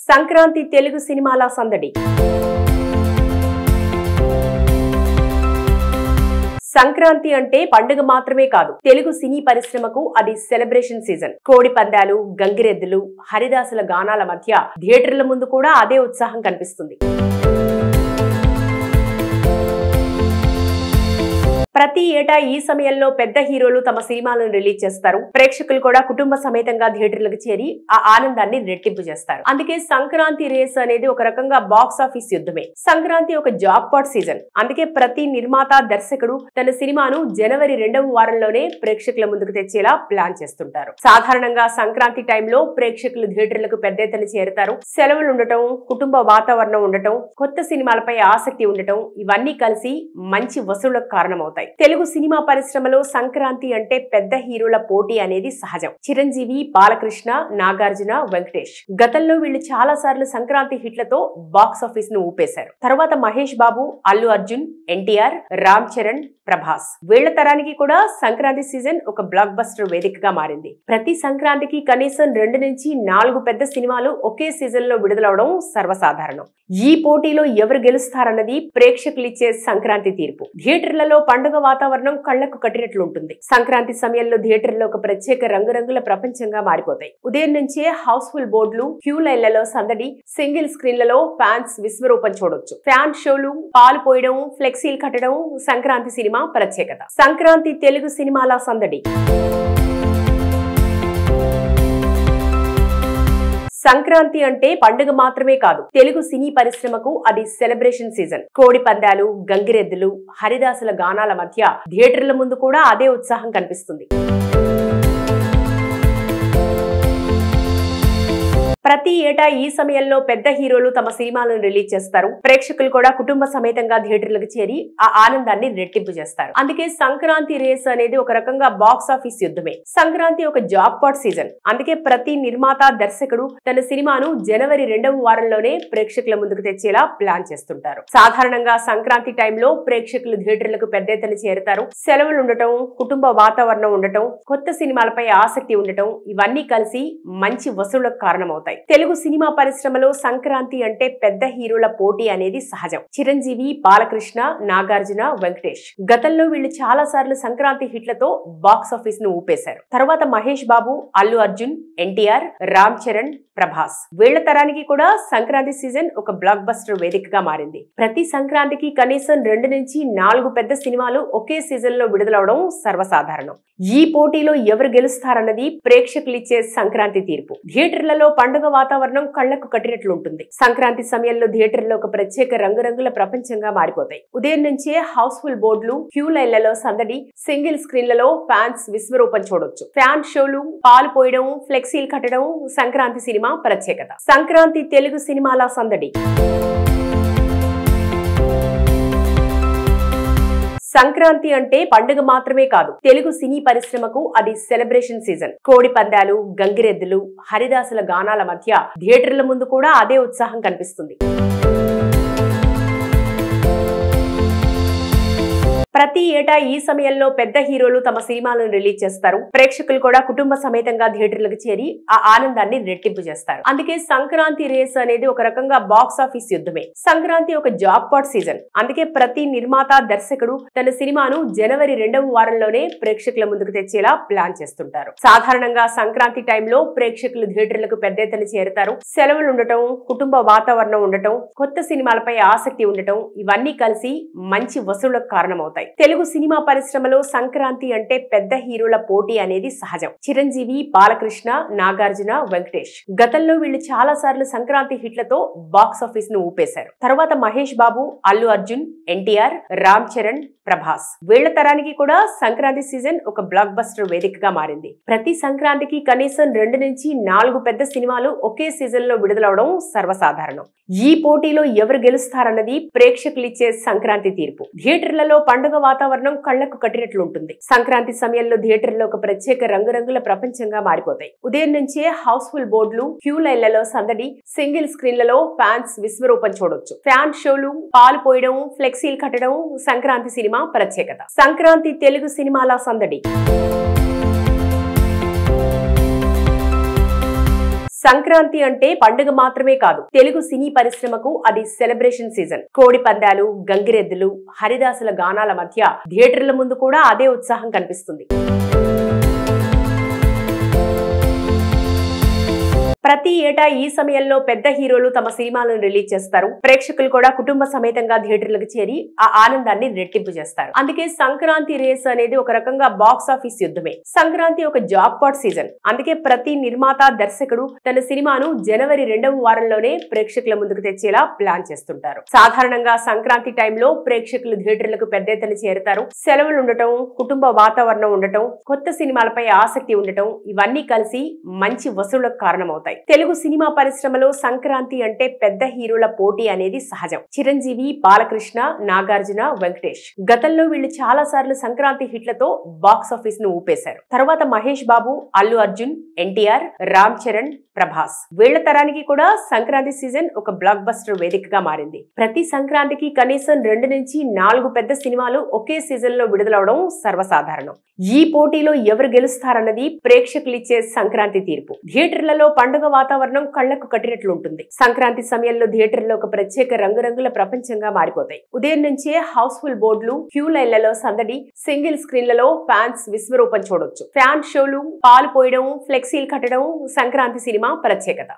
సంక్రాంతి తెలుగు సినిమాల సందడి. సంక్రాంతి అంటే పండుగ మాత్రమే కాదు, తెలుగు సినీ పరిశ్రమకు అది సెలబ్రేషన్ సీజన్. కోడి పందాలు, గంగిరెద్దులు, హరిదాసుల గానాల మధ్య థియేటర్ల ముందు కూడా అదే ఉత్సాహం కనిపిస్తుంది. ప్రతి ఏటా ఈ సమయంలో పెద్ద హీరోలు తమ సినిమాలను రిలీజ్ చేస్తారు. ప్రేక్షకులు కూడా కుటుంబ సమేతంగా థియేటర్లకు చేరి ఆ ఆనందాన్ని రెట్టింపు చేస్తారు. అందుకే సంక్రాంతి రేస్ అనేది ఒక రకంగా బాక్స్ ఆఫీస్ యుద్ధమే. సంక్రాంతి ఒక జాక్ పాట్ సీజన్. అందుకే ప్రతి నిర్మాత, దర్శకుడు తన సినిమాను జనవరి 2వ వారంలోనే ప్రేక్షకుల ముందుకు తెచ్చేలా ప్లాన్ చేస్తుంటారు. సాధారణంగా సంక్రాంతి టైంలో ప్రేక్షకులు థియేటర్లకు పెద్ద ఎత్తున చేరుతారు. సెలవులు ఉండటం, కుటుంబ వాతావరణం ఉండటం, కొత్త సినిమాలపై ఆసక్తి ఉండటం, ఇవన్నీ కలిసి మంచి వసూళ్లకు కారణమవుతాయి. తెలుగు సినిమా పరిశ్రమలో సంక్రాంతి అంటే పెద్ద హీరోల పోటీ అనేది సహజం. చిరంజీవి, బాలకృష్ణ, నాగార్జున, వెంకటేష్ గతంలో వీళ్ళు చాలా సార్లు సంక్రాంతి హిట్లతో బాక్స్ ఆఫీస్ ను ఊపేశారు. తర్వాత మహేష్ బాబు, అల్లు అర్జున్, ఎన్టీఆర్, రామ్ చరణ్, ప్రభాస్ వీళ్ల తరానికి కూడా సంక్రాంతి సీజన్ ఒక బ్లాక్ బస్టర్ వేదికగా మారింది. ప్రతి సంక్రాంతికి కనీసం 2 నుంచి 4 పెద్ద సినిమాలు ఒకే సీజన్ లో విడుదలవడం సర్వసాధారణం. ఈ పోటీలో ఎవరు గెలుస్తారన్నది ప్రేక్షకులిచ్చే సంక్రాంతి తీర్పు. థియేటర్లలో పండుగ వాతావరణం కళ్లకు కట్టినట్లు ఉంటుంది. సంక్రాంతి సమయంలో థియేటర్లో ఒక ప్రత్యేక రంగురంగుల ప్రపంచంగా మారిపోతాయి. ఉదయం నుంచే హౌస్ఫుల్ బోర్డులు, క్యూ లైన్లలో సందడి, సింగిల్ స్క్రీన్లలో ఫ్యాన్స్ విశ్వరూపం చూడొచ్చు. ఫ్యాన్ షోలు, పాలు పోయడం, ఫ్లెక్సీలు కట్టడం సంక్రాంతి సినిమా ప్రత్యేకత. సంక్రాంతి తెలుగు సినిమాల సందడి. సంక్రాంతి అంటే పండుగ మాత్రమే కాదు, తెలుగు సినీ పరిశ్రమకు అది సెలబ్రేషన్ సీజన్. కోడి పందాలు, గంగిరెద్దులు, హరిదాసుల గానాల మధ్య థియేటర్ల ముందు కూడా అదే ఉత్సాహం కనిపిస్తుంది. ప్రతి ఏటా ఈ సమయంలో పెద్ద హీరోలు తమ సినిమాలను రిలీజ్ చేస్తారు. ప్రేక్షకులు కూడా కుటుంబ సమేతంగా థియేటర్లకు చేరి ఆ ఆనందాన్ని రెట్టింపు చేస్తారు. అందుకే సంక్రాంతి రేస్ అనేది ఒక రకంగా బాక్స్ ఆఫీస్ యుద్ధమే. సంక్రాంతి ఒక జాక్ పాట్ సీజన్. అందుకే ప్రతి నిర్మాత, దర్శకుడు తన సినిమాను జనవరి 2వ వారంలోనే ప్రేక్షకుల ముందుకు తెచ్చేలా ప్లాన్ చేస్తుంటారు. సాధారణంగా సంక్రాంతి టైంలో ప్రేక్షకులు థియేటర్లకు పెద్ద ఎత్తున చేరుతారు. సెలవులు ఉండటం, కుటుంబ వాతావరణం ఉండటం, కొత్త సినిమాలపై ఆసక్తి ఉండటం, ఇవన్నీ కలిసి మంచి వసూళ్లకు కారణమవుతాయి. తెలుగు సినిమా పరిశ్రమలో సంక్రాంతి అంటే పెద్ద హీరోల పోటీ అనేది సహజం. చిరంజీవి, బాలకృష్ణ, నాగార్జున, వెంకటేష్ గతంలో వీళ్ళు చాలా సార్లు సంక్రాంతి హిట్లతో బాక్స్ ఆఫీస్ ను ఊపేశారు. తర్వాత మహేష్ బాబు, అల్లు అర్జున్, ఎన్టీఆర్, రామ్ చరణ్, ప్రభాస్ వీళ్ల తరానికి కూడా సంక్రాంతి సీజన్ ఒక బ్లాక్ బస్టర్ వేదికగా మారింది. ప్రతి సంక్రాంతికి కనీసం 2 నుంచి 4 పెద్ద సినిమాలు ఒకే సీజన్ లో విడుదలవడం సర్వసాధారణం. ఈ పోటీలో ఎవరు గెలుస్తారన్నది ప్రేక్షకులిచ్చే సంక్రాంతి తీర్పు. థియేటర్లలో పండుగ వాతావరణం కళ్లకు కట్టినట్లు ఉంటుంది. సంక్రాంతి సమయంలో థియేటర్లో ఒక ప్రత్యేక రంగురంగుల ప్రపంచంగా మారిపోతాయి. ఉదయం నుంచే హౌస్ఫుల్ బోర్డులు, క్యూ లైన్లలో సందడి, సింగిల్ స్క్రీన్లలో ఫ్యాన్స్ విశ్వరూపం చూడొచ్చు. ఫ్యాన్ షోలు, పాలు పోయడం, ఫ్లెక్సీలు కట్టడం సంక్రాంతి సినిమా ప్రత్యేకత. సంక్రాంతి తెలుగు సినిమాల సందడి. సంక్రాంతి అంటే పండుగ మాత్రమే కాదు, తెలుగు సినీ పరిశ్రమకు అది సెలబ్రేషన్ సీజన్. కోడి పందాలు, గంగిరెద్దులు, హరిదాసుల గానాల మధ్య థియేటర్ల ముందు కూడా అదే ఉత్సాహం కనిపిస్తుంది. ప్రతి ఏటా ఈ సమయంలో పెద్ద హీరోలు తమ సినిమాలను రిలీజ్ చేస్తారు. ప్రేక్షకులు కూడా కుటుంబ సమేతంగా థియేటర్లకు చేరి ఆ ఆనందాన్ని రెట్టింపు చేస్తారు. అందుకే సంక్రాంతి రేస్ అనేది ఒక రకంగా బాక్స్ ఆఫీస్ యుద్ధమే. సంక్రాంతి ఒక జాక్ పాట్ సీజన్. అందుకే ప్రతి నిర్మాత, దర్శకుడు తన సినిమాను జనవరి 2వ వారంలోనే ప్రేక్షకుల ముందుకు తెచ్చేలా ప్లాన్ చేస్తుంటారు. సాధారణంగా సంక్రాంతి టైంలో ప్రేక్షకులు థియేటర్లకు పెద్ద ఎత్తున చేరుతారు. సెలవులు ఉండటం, కుటుంబ వాతావరణం ఉండటం, కొత్త సినిమాలపై ఆసక్తి ఉండటం, ఇవన్నీ కలిసి మంచి వసూళ్లకు కారణమవుతాయి. తెలుగు సినిమా పరిశ్రమలో సంక్రాంతి అంటే పెద్ద హీరోల పోటీ అనేది సహజం. చిరంజీవి, బాలకృష్ణ, నాగార్జున, వెంకటేష్ గతంలో వీళ్ళు చాలా సార్లు సంక్రాంతి హిట్లతో బాక్స్ ఆఫీస్ ను ఊపేశారు. తర్వాత మహేష్ బాబు, అల్లు అర్జున్, ఎన్టీఆర్, రామ్ చరణ్, ప్రభాస్ వీళ్ల తరానికి కూడా సంక్రాంతి సీజన్ ఒక బ్లాక్ బస్టర్ వేదికగా మారింది. ప్రతి సంక్రాంతికి కనీసం 2 నుంచి 4 పెద్ద సినిమాలు ఒకే సీజన్ లో విడుదలవడం సర్వసాధారణం. ఈ పోటీలో ఎవరు గెలుస్తారన్నది ప్రేక్షకులిచ్చే సంక్రాంతి తీర్పు. థియేటర్లలో పండుగ వాతావరణం కళ్లకు కట్టినట్లు ఉంటుంది. సంక్రాంతి సమయంలో థియేటర్లో ఒక ప్రత్యేక రంగురంగుల ప్రపంచంగా మారిపోతాయి. ఉదయం నుంచే హౌస్ఫుల్ బోర్డులు, క్యూ లైన్లలో సందడి, సింగిల్ స్క్రీన్లలో ఫ్యాన్స్ విశ్వరూపం చూడొచ్చు. ఫ్యాన్ షోలు, పాలు పోయడం, ఫ్లెక్సీలు కట్టడం సంక్రాంతి సినిమా ప్రత్యేకత. సంక్రాంతి తెలుగు సినిమాల సందడి. సంక్రాంతి అంటే పండుగ మాత్రమే కాదు, తెలుగు సినీ పరిశ్రమకు అది సెలబ్రేషన్ సీజన్. కోడి పందాలు, గంగిరెద్దులు, హరిదాసుల గానాల మధ్య థియేటర్ల ముందు కూడా అదే ఉత్సాహం కనిపిస్తుంది. ప్రతి ఏటా ఈ సమయంలో పెద్ద హీరోలు తమ సినిమాలను రిలీజ్ చేస్తారు. ప్రేక్షకులు కూడా కుటుంబ సమేతంగా థియేటర్లకు చేరి ఆ ఆనందాన్ని రెట్టింపు చేస్తారు. అందుకే సంక్రాంతి రేస్ అనేది ఒక రకంగా బాక్స్ ఆఫీస్ యుద్ధమే. సంక్రాంతి ఒక జాక్ పాట్ సీజన్. అందుకే ప్రతి నిర్మాత, దర్శకుడు తన సినిమాను జనవరి 2వ వారంలోనే ప్రేక్షకుల ముందుకు తెచ్చేలా ప్లాన్ చేస్తుంటారు. సాధారణంగా సంక్రాంతి టైంలో ప్రేక్షకులు థియేటర్లకు పెద్ద ఎత్తున చేరుతారు. సెలవులు ఉండటం, కుటుంబ వాతావరణం ఉండటం, కొత్త సినిమాలపై ఆసక్తి ఉండటం, ఇవన్నీ కలిసి మంచి వసూళ్లకు కారణమవుతాయి. తెలుగు సినిమా పరిశ్రమలో సంక్రాంతి అంటే పెద్ద హీరోల పోటీ అనేది సహజం. చిరంజీవి, బాలకృష్ణ, నాగార్జున, వెంకటేష్ గతంలో వీళ్ళు చాలా సార్లు సంక్రాంతి హిట్లతో బాక్స్ ఆఫీస్ ను ఊపేశారు. తర్వాత మహేష్ బాబు, అల్లు అర్జున్, ఎన్టీఆర్, రామ్ చరణ్, ప్రభాస్ వీళ్ల తరానికి కూడా సంక్రాంతి సీజన్ ఒక బ్లాక్ బస్టర్ వేదికగా మారింది. ప్రతి సంక్రాంతికి కనీసం 2 నుంచి 4 పెద్ద సినిమాలు ఒకే సీజన్ లో విడుదలవడం సర్వసాధారణం. ఈ పోటీలో ఎవరు గెలుస్తారన్నది ప్రేక్షకులిచ్చే సంక్రాంతి తీర్పు. థియేటర్లలో పండుగ వాతావరణం కళ్లకు కట్టినట్లు ఉంటుంది. సంక్రాంతి సమయంలో థియేటర్లో ఒక ప్రత్యేక రంగురంగుల ప్రపంచంగా మారిపోతాయి. ఉదయం నుంచే హౌస్ఫుల్ బోర్డులు, క్యూ లైన్లలో సందడి, సింగిల్ స్క్రీన్లలో ఫ్యాన్స్ విశ్వరూపం చూడొచ్చు. ఫ్యాన్ షోలు, పాలు పోయడం, ఫ్లెక్సీలు కట్టడం సంక్రాంతి సినిమా ప్రత్యేకత.